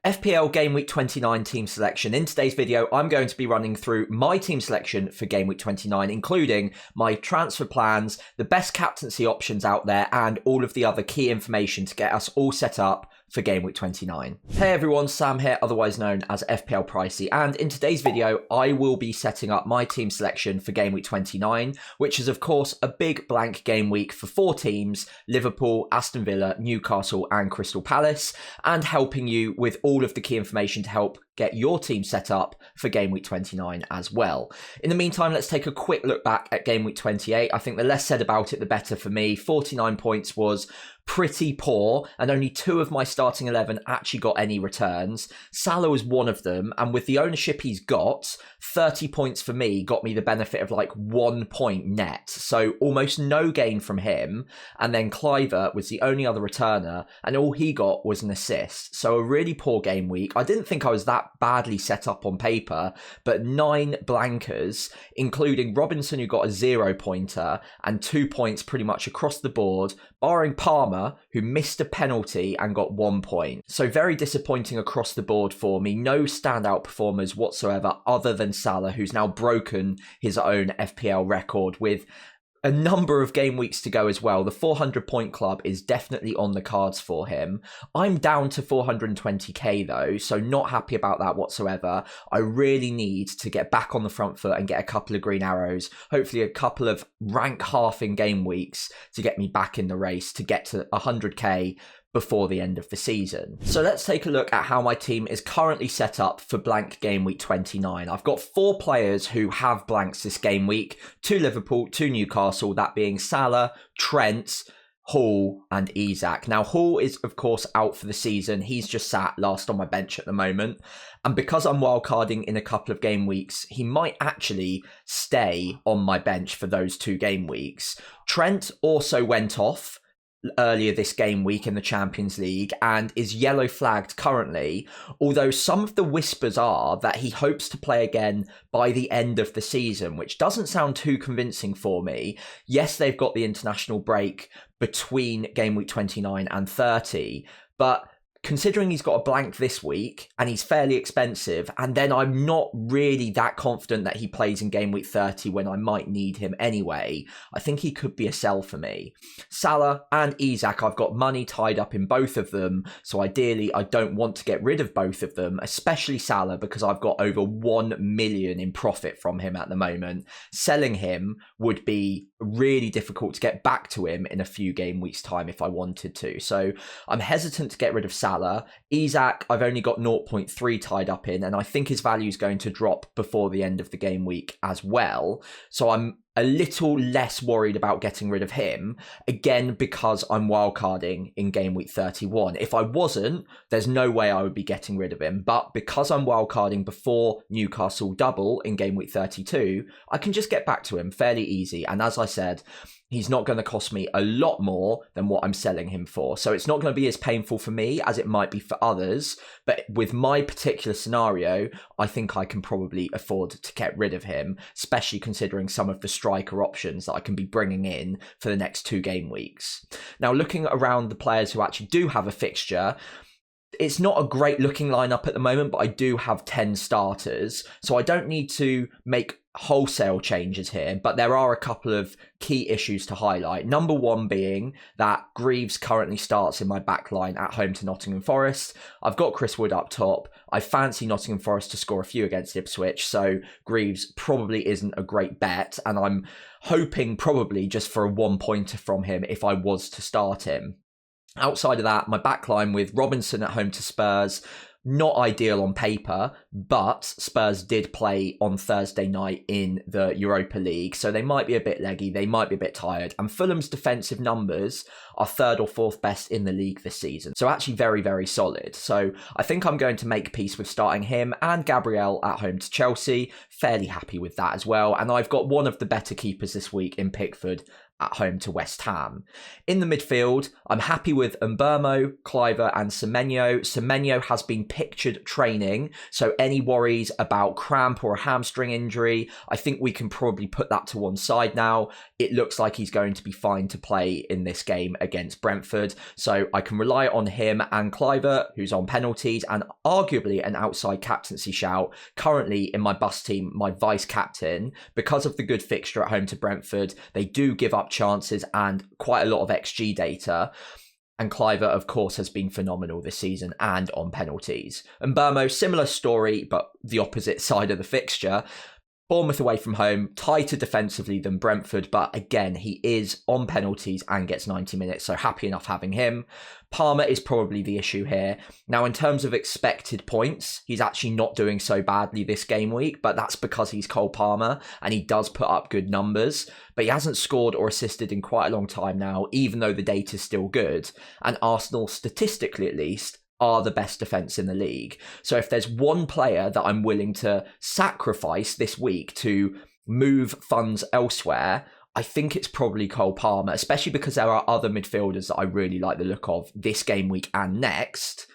FPL Game Week 29 team selection. In today's video, I'm going to be running through my team selection for Game Week 29, including my transfer plans, the best captaincy options out there, and all of the other key information to get us all set up for Game Week 29. Hey everyone, Sam here, otherwise known as FPL Pricey, and in today's video, I will be setting up my team selection for Game Week 29, which is of course a big blank game week for 4 teams, Liverpool, Aston Villa, Newcastle and Crystal Palace, and helping you with all of the key information to help get your team set up for Game Week 29 as well. In the meantime, let's take a quick look back at Game Week 28. I think the less said about it, the better for me. 49 points was pretty poor, and only 2 of my starting 11 actually got any returns. Salah was one of them, and with the ownership he's got, 30 points for me got me the benefit of like 1 point net, so almost no gain from him. And then Cliver was the only other returner, and all he got was an assist, so a really poor game week. I didn't think I was that badly set up on paper, but 9 blankers, including Robinson, who got a 0-pointer, and 2 points pretty much across the board, barring Palmer, who missed a penalty and got 1 point. So very disappointing across the board for me. No standout performers whatsoever other than Salah, who's now broken his own FPL record with a number of game weeks to go as well. The 400 point club is definitely on the cards for him. I'm down to 420k though, so not happy about that whatsoever. I really need to get back on the front foot and get a couple of green arrows, hopefully a couple of rank halving game weeks to get me back in the race to get to 100k before the end of the season. So let's take a look at how my team is currently set up for blank game week 29. I've got 4 players who have blanks this game week, 2 Liverpool, 2 Newcastle, that being Salah, Trent, Hall and Isak. Now Hall is of course out for the season. He's just sat last on my bench at the moment. And because I'm wildcarding in a couple of game weeks, he might actually stay on my bench for those 2 game weeks. Trent also went off earlier this game week in the Champions League and is yellow flagged currently, although some of the whispers are that he hopes to play again by the end of the season, which doesn't sound too convincing for me. Yes, they've got the international break between game week 29 and 30, but considering he's got a blank this week and he's fairly expensive, and then I'm not really that confident that he plays in game week 30 when I might need him anyway, I think he could be a sell for me. Salah and Isak, I've got money tied up in both of them, so ideally I don't want to get rid of both of them, especially Salah because I've got over 1 million in profit from him at the moment. Selling him would be really difficult to get back to him in a few game weeks time if I wanted to, so I'm hesitant to get rid of Salah. Isak, I've only got 0.3 tied up in, and I think his value is going to drop before the end of the game week as well. So I'm a little less worried about getting rid of him, again, because I'm wildcarding in game week 31. If I wasn't, there's no way I would be getting rid of him. But because I'm wildcarding before Newcastle double in game week 32, I can just get back to him fairly easy. And as I said, he's not going to cost me a lot more than what I'm selling him for. So it's not going to be as painful for me as it might be for others. But with my particular scenario, I think I can probably afford to get rid of him, especially considering some of the striker options that I can be bringing in for the next 2 game weeks. Now, looking around the players who actually do have a fixture, it's not a great looking lineup at the moment, but I do have 10 starters, so I don't need to make wholesale changes here, but there are a couple of key issues to highlight. Number 1 being that Greaves currently starts in my back line at home to Nottingham Forest. I've got Chris Wood up top. I fancy Nottingham Forest to score a few against Ipswich, so Greaves probably isn't a great bet, and I'm hoping probably just for a 1-pointer from him if I was to start him. Outside of that, my backline with Robinson at home to Spurs, not ideal on paper, but Spurs did play on Thursday night in the Europa League, so they might be a bit leggy, they might be a bit tired, and Fulham's defensive numbers are 3rd or 4th best in the league this season, so actually very, very solid. So I think I'm going to make peace with starting him and Gabriel at home to Chelsea, fairly happy with that as well, and I've got one of the better keepers this week in Pickford at home to West Ham. In the midfield, I'm happy with Mbeumo, Cliver and Semenyo. Semenyo has been pictured training, so any worries about cramp or a hamstring injury, I think we can probably put that to one side now. It looks like he's going to be fine to play in this game against Brentford, so I can rely on him and Cliver, who's on penalties and arguably an outside captaincy shout, currently in my bus team, my vice captain. Because of the good fixture at home to Brentford, they do give up chances and quite a lot of XG data. And Cliver, of course, has been phenomenal this season and on penalties. And Mbeumo, similar story, but the opposite side of the fixture. Bournemouth away from home, tighter defensively than Brentford, but again, he is on penalties and gets 90 minutes, so happy enough having him. Palmer is probably the issue here. Now, in terms of expected points, he's actually not doing so badly this game week, but that's because he's Cole Palmer and he does put up good numbers, but he hasn't scored or assisted in quite a long time now, even though the data's still good. And Arsenal, statistically at least, are the best defence in the league. So if there's one player that I'm willing to sacrifice this week to move funds elsewhere, I think it's probably Cole Palmer, especially because there are other midfielders that I really like the look of this game week and next.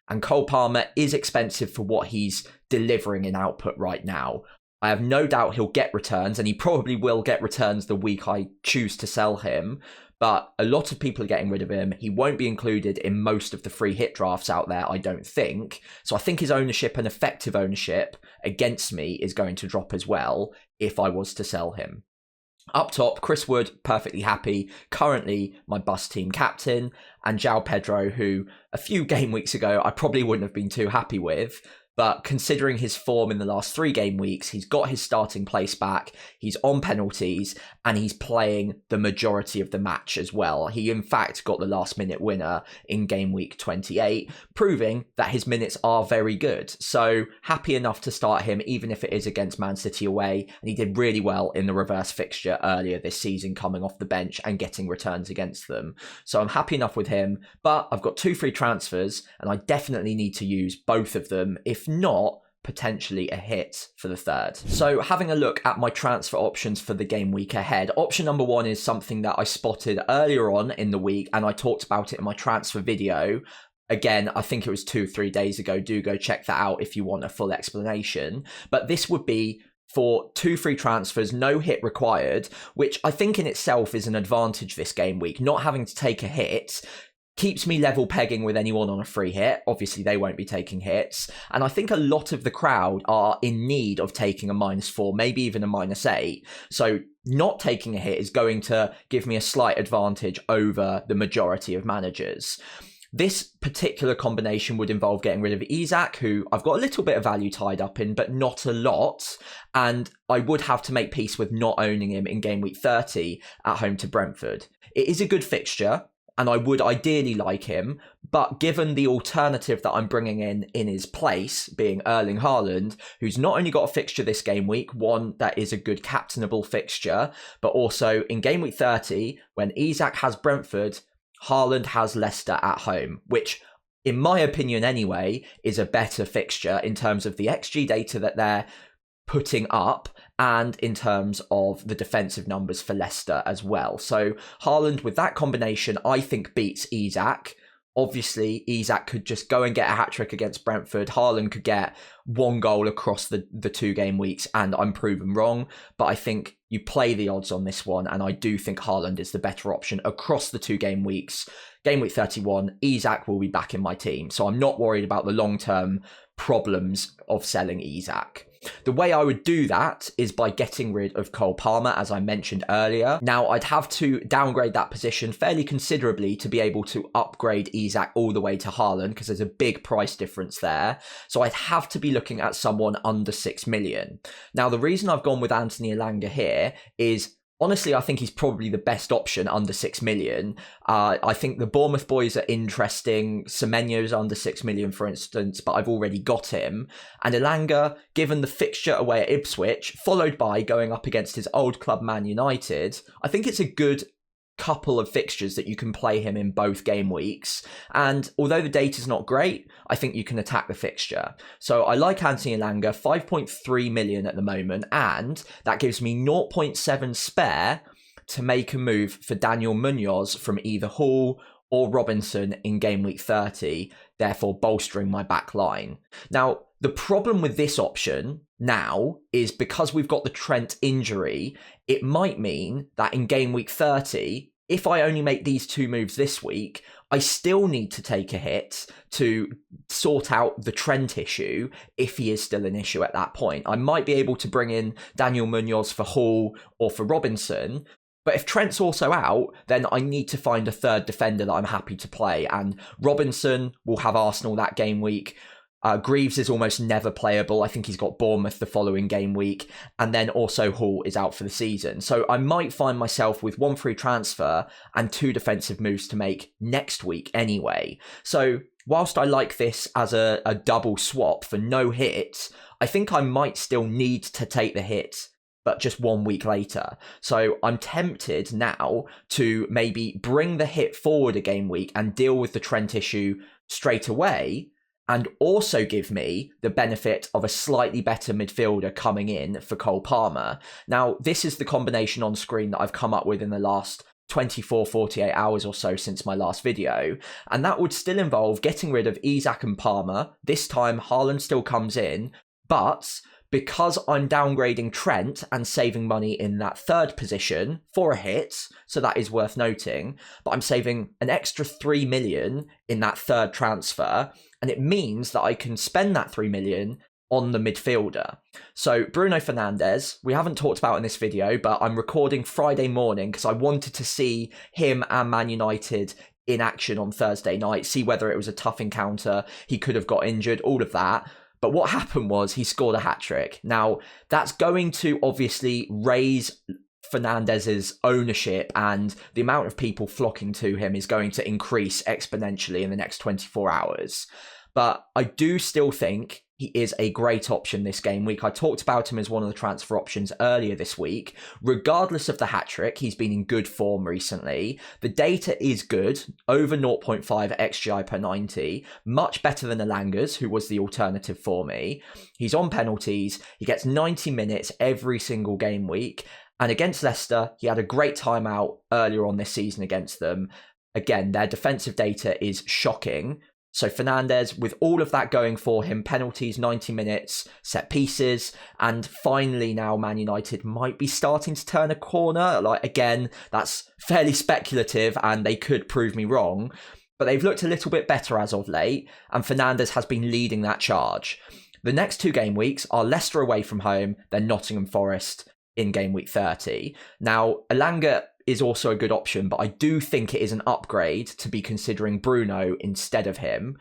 And Cole Palmer is expensive for what he's delivering in output right now. I have no doubt he'll get returns, and he probably will get returns the week I choose to sell him. But a lot of people are getting rid of him. He won't be included in most of the free hit drafts out there, I don't think. So I think his ownership and effective ownership against me is going to drop as well if I was to sell him. Up top, Chris Wood, perfectly happy. Currently my bus team captain. And João Pedro, who a few game weeks ago I probably wouldn't have been too happy with. But considering his form in the last 3 game weeks, he's got his starting place back, he's on penalties, and he's playing the majority of the match as well. He, in fact, got the last-minute winner in game week 28, proving that his minutes are very good. So happy enough to start him, even if it is against Man City away. And he did really well in the reverse fixture earlier this season, coming off the bench and getting returns against them. So I'm happy enough with him, but I've got 2 free transfers, and I definitely need to use both of them, if not potentially a hit for the third. So having a look at my transfer options for the game week ahead, option number 1 is something that I spotted earlier on in the week and I talked about it in my transfer video. Again, I think it was 2-3 days ago. Do go check that out if you want a full explanation. But this would be for 2 free transfers, no hit required, which I think in itself is an advantage this game week. Not having to take a hit keeps me level pegging with anyone on a free hit. Obviously, they won't be taking hits. And I think a lot of the crowd are in need of taking a -4, maybe even a -8. So not taking a hit is going to give me a slight advantage over the majority of managers. This particular combination would involve getting rid of Isak, who I've got a little bit of value tied up in, but not a lot. And I would have to make peace with not owning him in game week 30 at home to Brentford. It is a good fixture, and I would ideally like him, but given the alternative that I'm bringing in his place, being Erling Haaland, who's not only got a fixture this game week, one that is a good captainable fixture, but also in game week 30, when Isak has Brentford, Haaland has Leicester at home, which, in my opinion anyway, is a better fixture in terms of the XG data that they're putting up and in terms of the defensive numbers for Leicester as well. So Haaland, with that combination, I think beats Isak. Obviously, Isak could just go and get a hat-trick against Brentford. Haaland could get 1 goal across the 2 game weeks, and I'm proven wrong. But I think you play the odds on this one, and I do think Haaland is the better option across the 2 game weeks. Game week 31, Isak will be back in my team, so I'm not worried about the long-term problems of selling Isak. The way I would do that is by getting rid of Cole Palmer, as I mentioned earlier. Now, I'd have to downgrade that position fairly considerably to be able to upgrade Isak all the way to Haaland, because there's a big price difference there. So I'd have to be looking at someone under 6 million. Now, the reason I've gone with Anthony Elanga here is, honestly, I think he's probably the best option under 6 million. I think the Bournemouth boys are interesting. Semenyo's under 6 million, for instance, but I've already got him. And Elanga, given the fixture away at Ipswich, followed by going up against his old club Man United, I think it's a good couple of fixtures that you can play him in both game weeks. And although the data's not great, I think you can attack the fixture. So I like Anthony Elanga, 5.3 million at the moment, and that gives me 0.7 spare to make a move for Daniel Munoz from either Hall or Robinson in game week 30, therefore bolstering my back line. Now, the problem with this option now is because we've got the Trent injury, it might mean that in game week 30, if I only make these two moves this week, I still need to take a hit to sort out the Trent issue if he is still an issue at that point. I might be able to bring in Daniel Munoz for Hall or for Robinson, but if Trent's also out, then I need to find a third defender that I'm happy to play, and Robinson will have Arsenal that game week. Greaves is almost never playable. I think he's got Bournemouth the following game week. And then also Hall is out for the season. So I might find myself with one free transfer and two defensive moves to make next week anyway. So whilst I like this as a double swap for no hits, I think I might still need to take the hit, but just 1 week later. So I'm tempted now to maybe bring the hit forward a game week and deal with the Trent issue straight away, and also give me the benefit of a slightly better midfielder coming in for Cole Palmer. Now, this is the combination on screen that I've come up with in the last 24, 48 hours or so since my last video. And that would still involve getting rid of Isak and Palmer. This time, Haaland still comes in, but because I'm downgrading Trent and saving money in that third position for a hit, so that is worth noting, but I'm saving an extra 3 million in that third transfer, and it means that I can spend that 3 million on the midfielder. So Bruno Fernandes, we haven't talked about in this video, but I'm recording Friday morning because I wanted to see him and Man United in action on Thursday night, see whether it was a tough encounter, he could have got injured, all of that. But what happened was he scored a hat-trick. Now, that's going to obviously raise Fernandez's ownership, and the amount of people flocking to him is going to increase exponentially in the next 24 hours. But I do still think he is a great option this game week. I talked about him as one of the transfer options earlier this week. Regardless of the hat-trick, he's been in good form recently. The data is good, over 0.5 XGI per 90, much better than Elanga's, who was the alternative for me. He's on penalties, he gets 90 minutes every single game week, and against Leicester, he had a great time out earlier on this season against them. Again, their defensive data is shocking. So Fernandes, with all of that going for him, penalties, 90 minutes, set pieces, and finally now Man United might be starting to turn a corner. Like, again, that's fairly speculative and they could prove me wrong, but they've looked a little bit better as of late, and Fernandes has been leading that charge. The next two game weeks are Leicester away from home, then Nottingham Forest in game week 30. Now, Elanga is also a good option, but I do think it is an upgrade to be considering Bruno instead of him.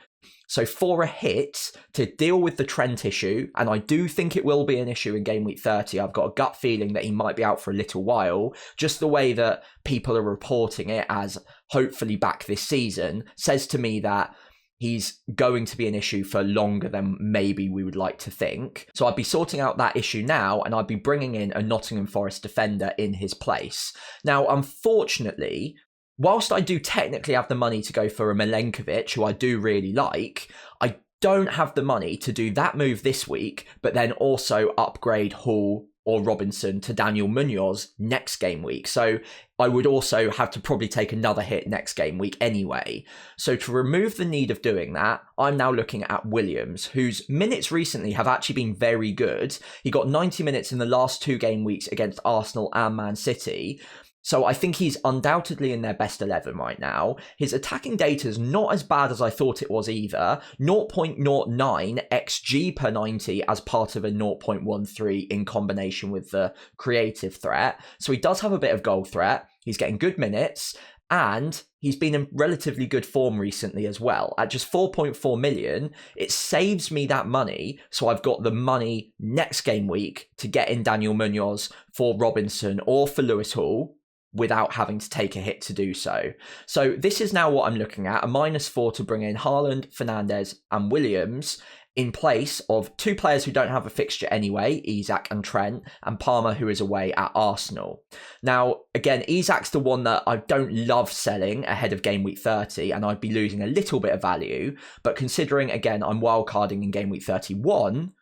So for a hit to deal with the Trent issue, and I do think it will be an issue in game week 30, I've got a gut feeling that he might be out for a little while, just the way that people are reporting it as hopefully back this season says to me that he's going to be an issue for longer than maybe we would like to think. So I'd be sorting out that issue now, and I'd be bringing in a Nottingham Forest defender in his place. Now, unfortunately, whilst I do technically have the money to go for a Milenkovic, who I do really like, I don't have the money to do that move this week, but then also upgrade Hall or Robinson to Daniel Munoz next game week. So I would also have to probably take another hit next game week anyway. So to remove the need of doing that, I'm now looking at Williams, whose minutes recently have actually been very good. He got 90 minutes in the last two game weeks against Arsenal and Man City. So I think he's undoubtedly in their best 11 right now. His attacking data is not as bad as I thought it was either. 0.09 XG per 90 as part of a 0.13 in combination with the creative threat. So he does have a bit of goal threat. He's getting good minutes, and he's been in relatively good form recently as well. At just 4.4 million, it saves me that money. So I've got the money next game week to get in Daniel Munoz for Robinson or for Lewis Hall, without having to take a hit to do so. So this is now what I'm looking at, a -4 to bring in Haaland, Fernandes and Williams in place of two players who don't have a fixture anyway, Isak and Trent, and Palmer, who is away at Arsenal. Now, again, Isak's the one that I don't love selling ahead of game week 30, and I'd be losing a little bit of value, but considering, again, I'm wildcarding in game week 31,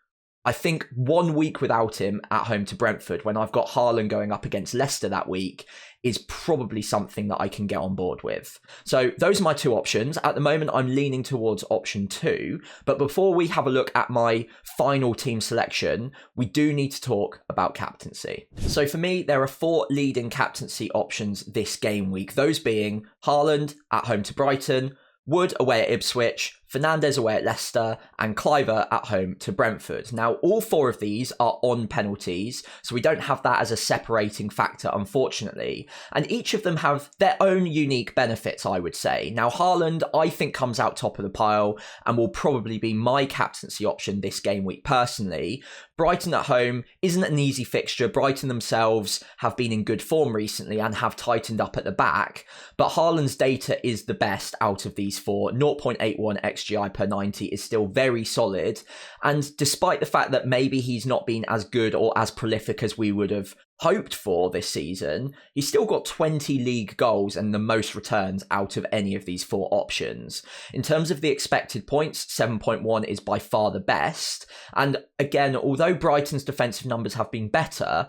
I think 1 week without him at home to Brentford, when I've got Haaland going up against Leicester that week, is probably something that I can get on board with. So those are my two options. At the moment, I'm leaning towards option 2. But before we have a look at my final team selection, we do need to talk about captaincy. So for me, there are 4 leading captaincy options this game week. Those being Haaland at home to Brighton, Wood away at Ipswich, Fernandes away at Leicester, and Cliver at home to Brentford. Now, all 4 of these are on penalties, so we don't have that as a separating factor, unfortunately. And each of them have their own unique benefits, I would say. Now, Haaland, I think, comes out top of the pile and will probably be my captaincy option this game week personally. Brighton at home isn't an easy fixture. Brighton themselves have been in good form recently and have tightened up at the back, but Haaland's data is the best out of these 4. 0.81 XGI per 90 is still very solid, and despite the fact that maybe he's not been as good or as prolific as we would have hoped for this season, he's still got 20 league goals and the most returns out of any of these 4 options. In terms of the expected points, 7.1 is by far the best. And again, although Brighton's defensive numbers have been better,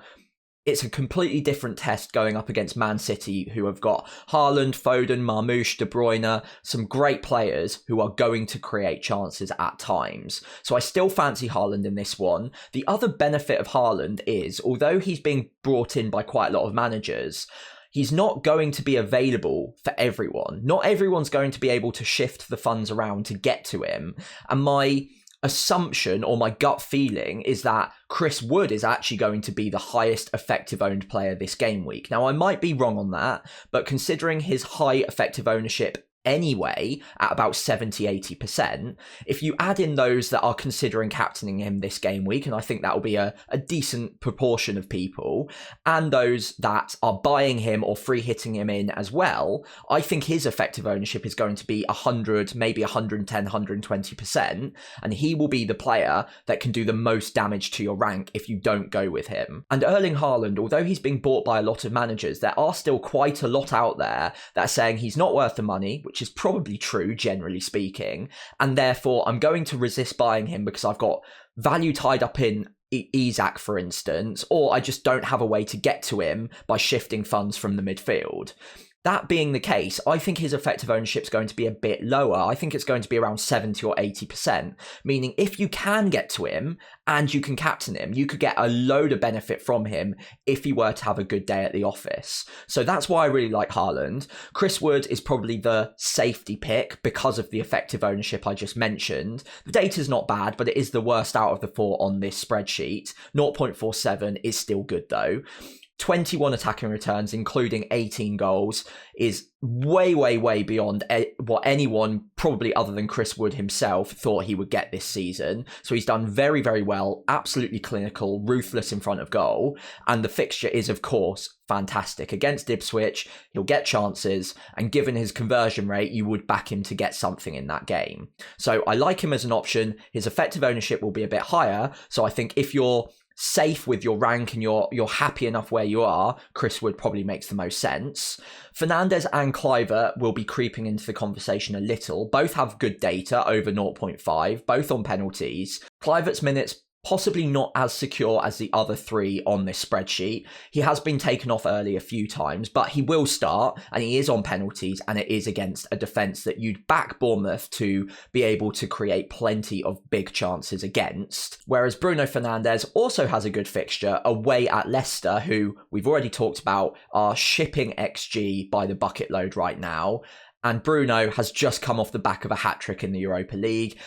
it's a completely different test going up against Man City, who have got Haaland, Foden, Marmoush, De Bruyne, some great players who are going to create chances at times. So I still fancy Haaland in this one. The other benefit of Haaland is, although he's being brought in by quite a lot of managers, he's not going to be available for everyone. Not everyone's going to be able to shift the funds around to get to him. And my assumption or my gut feeling is that Chris Wood is actually going to be the highest effective owned player this game week. Now, I might be wrong on that, but considering his high effective ownership anyway at about 70-80%, if you add in those that are considering captaining him this game week, and I think that will be a decent proportion of people, and those that are buying him or free hitting him in as well, I think his effective ownership is going to be 100, maybe 110, 120%, and he will be the player that can do the most damage to your rank if you don't go with him. And Erling Haaland, although he's being bought by a lot of managers, there are still quite a lot out there that are saying he's not worth the money, which is probably true, generally speaking, and therefore I'm going to resist buying him because I've got value tied up in Isak, for instance, or I just don't have a way to get to him by shifting funds from the midfield. That being the case, I think his effective ownership is going to be a bit lower. I think it's going to be around 70 or 80%, meaning if you can get to him and you can captain him, you could get a load of benefit from him if he were to have a good day at the office. So that's why I really like Haaland. Chris Wood is probably the safety pick because of the effective ownership I just mentioned. The data's not bad, but it is the worst out of the 4 on this spreadsheet. 0.47 is still good though. 21 attacking returns, including 18 goals, is way, way, way beyond what anyone, probably other than Chris Wood himself, thought he would get this season. So he's done very, very well, absolutely clinical, ruthless in front of goal. And the fixture is, of course, fantastic. Against Ipswich, he'll get chances, and given his conversion rate, you would back him to get something in that game. So I like him as an option. His effective ownership will be a bit higher. So I think if you're safe with your rank and you're happy enough where you are, Chris Wood probably makes the most sense. Fernandes and Cliver will be creeping into the conversation a little. Both have good data, over 0.5, both on penalties. Clivert's minutes possibly not as secure as the other 3 on this spreadsheet. He has been taken off early a few times, but he will start, and he is on penalties, and it is against a defence that you'd back Bournemouth to be able to create plenty of big chances against. Whereas Bruno Fernandes also has a good fixture away at Leicester, who we've already talked about are shipping XG by the bucket load right now, and Bruno has just come off the back of a hat-trick in the Europa League.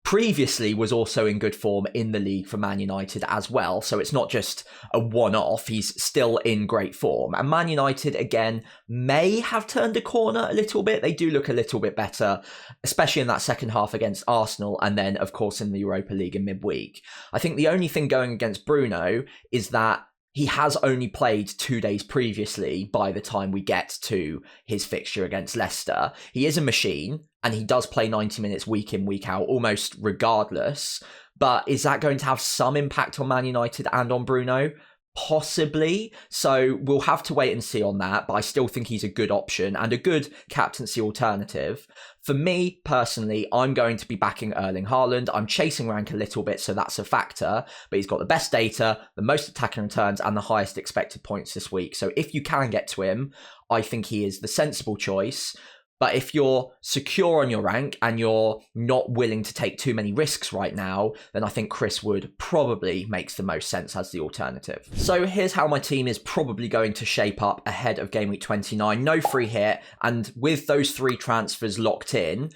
Previously was also in good form in the league for Man United as well, so it's not just a one-off, he's still in great form. And Man United, again, may have turned a corner a little bit. They do look a little bit better, especially in that second half against Arsenal, and then, of course, in the Europa League in midweek. I think the only thing going against Bruno is that he has only played 2 days previously by the time we get to his fixture against Leicester. He is a machine, and he does play 90 minutes week in, week out, almost regardless. But is that going to have some impact on Man United and on Bruno? Possibly. So we'll have to wait and see on that, but I still think he's a good option and a good captaincy alternative. For me, personally, I'm going to be backing Erling Haaland. I'm chasing rank a little bit, so that's a factor, but he's got the best data, the most attacking returns, and the highest expected points this week. So if you can get to him, I think he is the sensible choice. But if you're secure on your rank and you're not willing to take too many risks right now, then I think Chris Wood probably makes the most sense as the alternative. So here's how my team is probably going to shape up ahead of Game Week 29. No free hit, and with those 3 transfers locked in,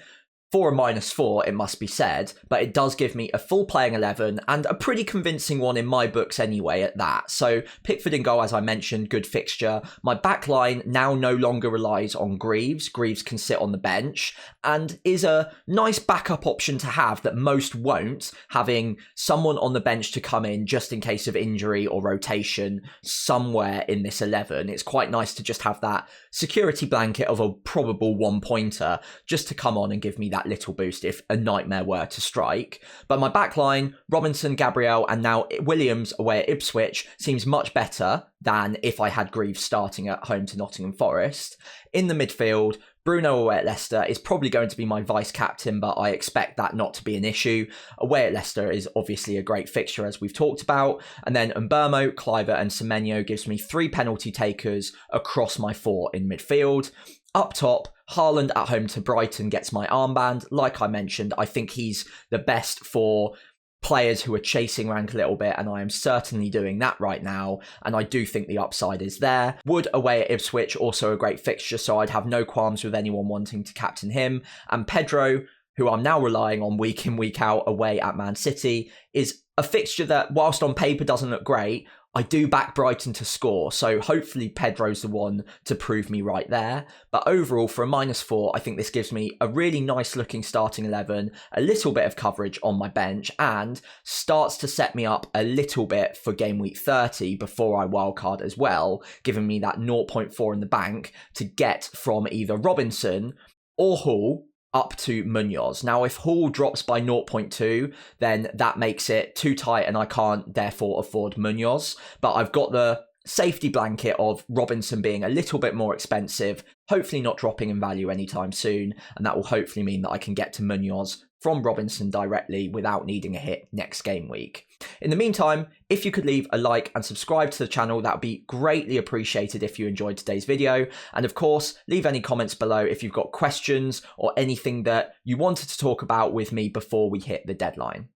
for a -4, it must be said, but it does give me a full playing 11 and a pretty convincing one in my books anyway at that. So Pickford in goal, as I mentioned, good fixture. My back line now no longer relies on Greaves. Greaves can sit on the bench and is a nice backup option to have that most won't, having someone on the bench to come in just in case of injury or rotation somewhere in this 11. It's quite nice to just have that security blanket of a probable 1-pointer just to come on and give me that little boost if a nightmare were to strike. But my backline, Robinson, Gabriel, and now Williams away at Ipswich seems much better than if I had Greaves starting at home to Nottingham Forest. In the midfield, Bruno away at Leicester is probably going to be my vice-captain, but I expect that not to be an issue. Away at Leicester is obviously a great fixture, as we've talked about. And then Mbeumo, Kluivert and Semenyo gives me 3 penalty takers across my 4 in midfield. Up top, Haaland at home to Brighton gets my armband. Like I mentioned, I think he's the best for players who are chasing rank a little bit, and I am certainly doing that right now, and I do think the upside is there. Wood away at Ipswich, also a great fixture, so I'd have no qualms with anyone wanting to captain him. And Pedro, who I'm now relying on week in, week out away at Man City, is a fixture that, whilst on paper doesn't look great, I do back Brighton to score, so hopefully Pedro's the one to prove me right there. But overall, for a -4, I think this gives me a really nice looking starting 11, a little bit of coverage on my bench, and starts to set me up a little bit for Game Week 30 before I wildcard as well, giving me that 0.4 in the bank to get from either Robinson or Hall up to Munoz. Now, if Hall drops by 0.2, then that makes it too tight and I can't therefore afford Munoz. But I've got the safety blanket of Robinson being a little bit more expensive, hopefully not dropping in value anytime soon. And that will hopefully mean that I can get to Munoz from Robinson directly without needing a hit next game week. In the meantime, if you could leave a like and subscribe to the channel, that would be greatly appreciated if you enjoyed today's video. And of course, leave any comments below if you've got questions or anything that you wanted to talk about with me before we hit the deadline.